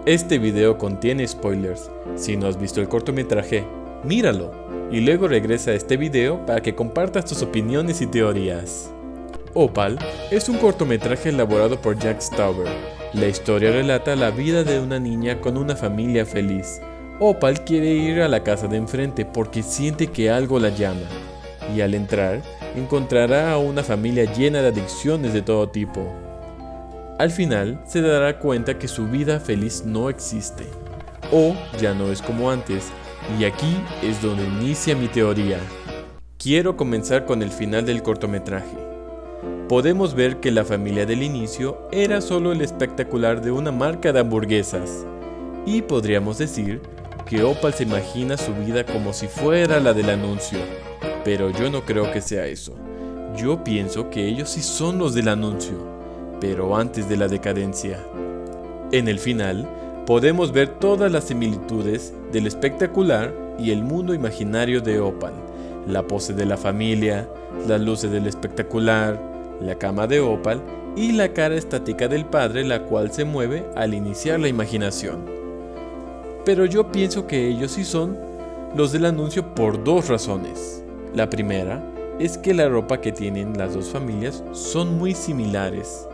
Este video contiene spoilers. Si no has visto el cortometraje, míralo y luego regresa a este video para que compartas tus opiniones y teorías. Opal es un cortometraje elaborado por Jack Stauber. La historia relata la vida de una niña con una familia feliz. Opal quiere ir a la casa de enfrente porque siente que algo la llama, y al entrar encontrará a una familia llena de adicciones de todo tipo. Al final se dará cuenta que su vida feliz no existe, o ya no es como antes, y aquí es donde inicia mi teoría. Quiero comenzar con el final del cortometraje. Podemos ver que la familia del inicio era solo el espectacular de una marca de hamburguesas, y podríamos decir que Opal se imagina su vida como si fuera la del anuncio, pero yo no creo que sea eso. Yo pienso que ellos sí son los del anuncio, pero antes de la decadencia. En el final, podemos ver todas las similitudes del espectacular y el mundo imaginario de Opal, la pose de la familia, las luces del espectacular, la cama de Opal y la cara estática del padre, la cual se mueve al iniciar la imaginación. Pero yo pienso que ellos sí son los del anuncio por dos razones. La primera es que la ropa que tienen las dos familias son muy similares,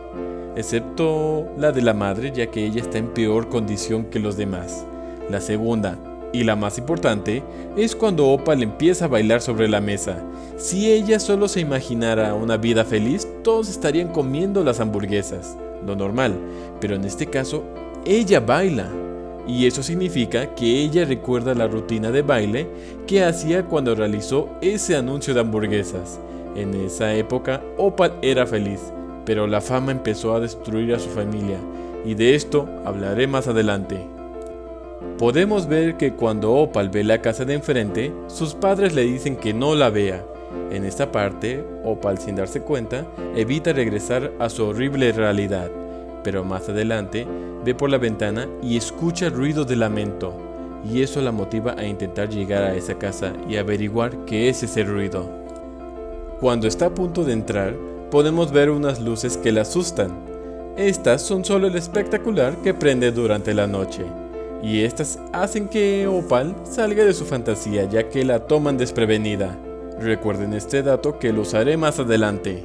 excepto la de la madre, ya que ella está en peor condición que los demás. La segunda, y la más importante, es cuando Opal empieza a bailar sobre la mesa. Si ella solo se imaginara una vida feliz, todos estarían comiendo las hamburguesas, lo normal, pero en este caso, ella baila. Y eso significa que ella recuerda la rutina de baile que hacía cuando realizó ese anuncio de hamburguesas. En esa época, Opal era feliz, pero la fama empezó a destruir a su familia, y de esto hablaré más adelante. Podemos ver que cuando Opal ve la casa de enfrente, sus padres le dicen que no la vea. En esta parte, Opal, sin darse cuenta, evita regresar a su horrible realidad, pero más adelante ve por la ventana y escucha ruidos de lamento, y eso la motiva a intentar llegar a esa casa y averiguar qué es ese ruido. Cuando está a punto de entrar, podemos ver unas luces que la asustan. Estas son solo el espectacular que prende durante la noche, y estas hacen que Opal salga de su fantasía, ya que la toman desprevenida. Recuerden este dato que lo usaré más adelante.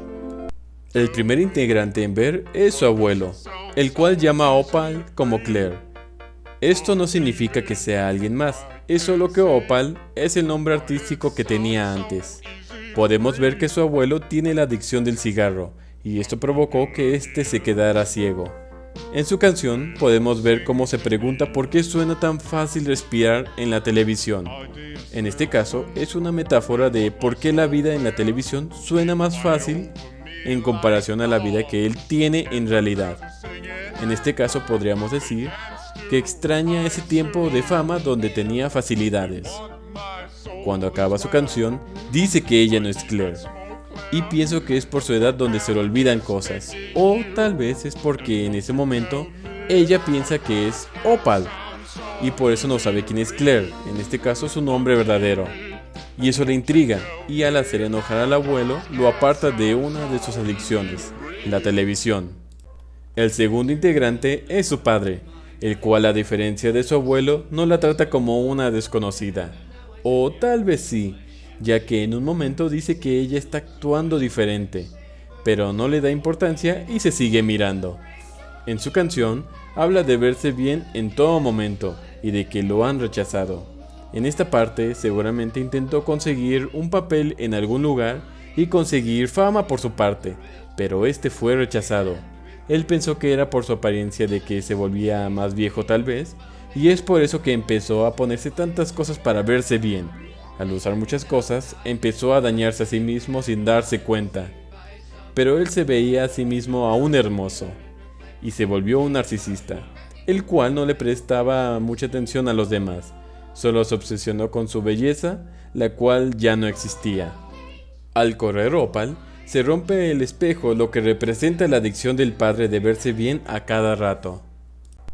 El primer integrante en ver es su abuelo, el cual llama a Opal como Claire. Esto no significa que sea alguien más, es solo que Opal es el nombre artístico que tenía antes. Podemos ver que su abuelo tiene la adicción del cigarro, y esto provocó que éste se quedara ciego. En su canción podemos ver cómo se pregunta por qué suena tan fácil respirar en la televisión. En este caso es una metáfora de por qué la vida en la televisión suena más fácil en comparación a la vida que él tiene en realidad. En este caso podríamos decir que extraña ese tiempo de fama donde tenía facilidades. Cuando acaba su canción, dice que ella no es Claire, y pienso que es por su edad donde se le olvidan cosas, o tal vez es porque en ese momento ella piensa que es Opal, y por eso no sabe quién es Claire, en este caso su nombre verdadero. Y eso le intriga, y al hacer enojar al abuelo, lo aparta de una de sus adicciones, la televisión. El segundo integrante es su padre, el cual, a diferencia de su abuelo, no la trata como una desconocida. O tal vez sí, ya que en un momento dice que ella está actuando diferente, pero no le da importancia y se sigue mirando. En su canción, habla de verse bien en todo momento, y de que lo han rechazado. En esta parte seguramente intentó conseguir un papel en algún lugar y conseguir fama por su parte, pero este fue rechazado. Él pensó que era por su apariencia de que se volvía más viejo tal vez, y es por eso que empezó a ponerse tantas cosas para verse bien. Al usar muchas cosas, empezó a dañarse a sí mismo sin darse cuenta. Pero él se veía a sí mismo aún hermoso, y se volvió un narcisista, el cual no le prestaba mucha atención a los demás. Solo se obsesionó con su belleza, la cual ya no existía. Al correr Opal, se rompe el espejo, lo que representa la adicción del padre de verse bien a cada rato.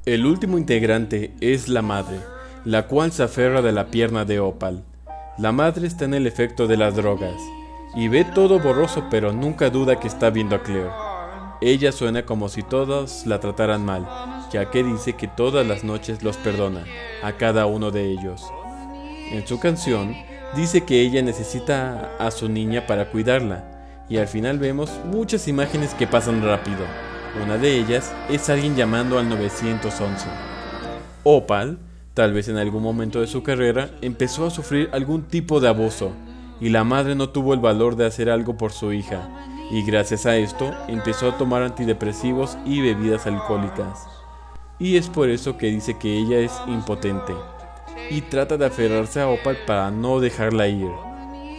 El último integrante es la madre, la cual se aferra de la pierna de Opal. La madre está en el efecto de las drogas, y ve todo borroso, pero nunca duda que está viendo a Claire. Ella suena como si todos la trataran mal, ya que dice que todas las noches los perdona a cada uno de ellos. En su canción dice que ella necesita a su niña para cuidarla, y al final vemos muchas imágenes que pasan rápido. Una de ellas es alguien llamando al 911. Opal, tal vez en algún momento de su carrera, empezó a sufrir algún tipo de abuso, y la madre no tuvo el valor de hacer algo por su hija, y gracias a esto empezó a tomar antidepresivos y bebidas alcohólicas. Y es por eso que dice que ella es impotente, y trata de aferrarse a Opal para no dejarla ir.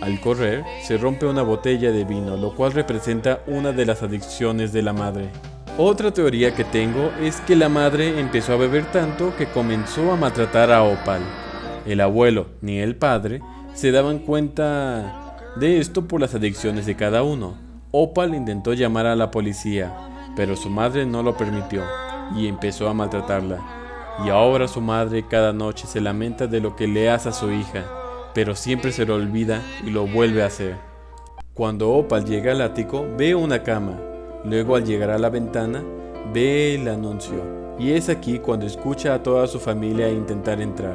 Al correr, se rompe una botella de vino, lo cual representa una de las adicciones de la madre. Otra teoría que tengo es que la madre empezó a beber tanto que comenzó a maltratar a Opal. El abuelo ni el padre se daban cuenta de esto por las adicciones de cada uno. Opal intentó llamar a la policía, pero su madre no lo permitió y empezó a maltratarla. Y ahora su madre cada noche se lamenta de lo que le hace a su hija, pero siempre se lo olvida y lo vuelve a hacer. Cuando Opal llega al ático, ve una cama. Luego, al llegar a la ventana, ve el anuncio, y es aquí cuando escucha a toda su familia intentar entrar.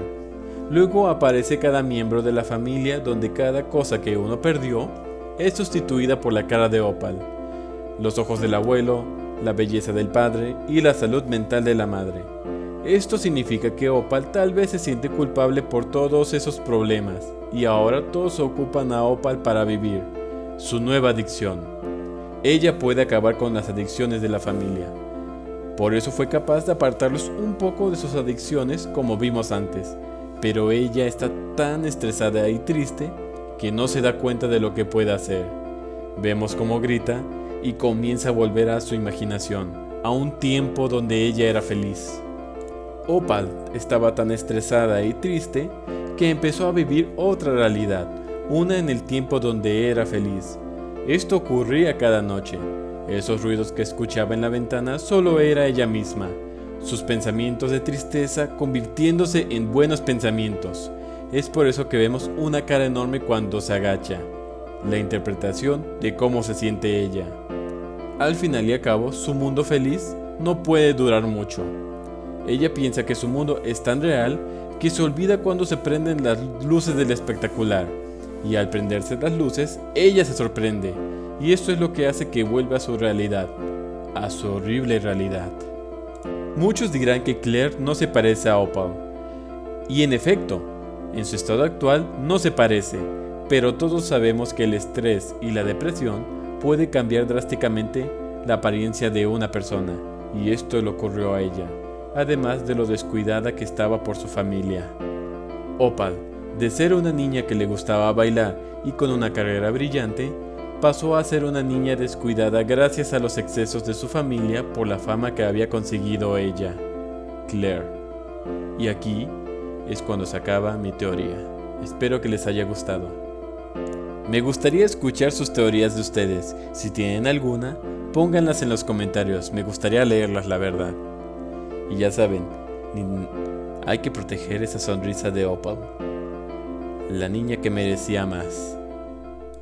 Luego aparece cada miembro de la familia, donde cada cosa que uno perdió es sustituida por la cara de Opal, los ojos del abuelo, la belleza del padre y la salud mental de la madre. Esto significa que Opal tal vez se siente culpable por todos esos problemas, y ahora todos ocupan a Opal para vivir su nueva adicción. Ella puede acabar con las adicciones de la familia. Por eso fue capaz de apartarlos un poco de sus adicciones, como vimos antes. Pero ella está tan estresada y triste que no se da cuenta de lo que puede hacer. Vemos cómo grita y comienza a volver a su imaginación, a un tiempo donde ella era feliz. Opal estaba tan estresada y triste que empezó a vivir otra realidad, una en el tiempo donde era feliz. Esto ocurría cada noche. Esos ruidos que escuchaba en la ventana solo era ella misma, sus pensamientos de tristeza convirtiéndose en buenos pensamientos. Es por eso que vemos una cara enorme cuando se agacha, la interpretación de cómo se siente ella. Al final y al cabo, su mundo feliz no puede durar mucho. Ella piensa que su mundo es tan real que se olvida cuando se prenden las luces del espectacular. Y al prenderse las luces, ella se sorprende, y esto es lo que hace que vuelva a su realidad, a su horrible realidad. Muchos dirán que Claire no se parece a Opal, y en efecto, en su estado actual no se parece, pero todos sabemos que el estrés y la depresión puede cambiar drásticamente la apariencia de una persona, y esto le ocurrió a ella, además de lo descuidada que estaba por su familia. Opal, de ser una niña que le gustaba bailar y con una carrera brillante, pasó a ser una niña descuidada gracias a los excesos de su familia por la fama que había conseguido ella, Claire. Y aquí es cuando se acaba mi teoría. Espero que les haya gustado. Me gustaría escuchar sus teorías de ustedes. Si tienen alguna, pónganlas en los comentarios. Me gustaría leerlas, la verdad. Y ya saben, hay que proteger esa sonrisa de Opal, la niña que merecía más.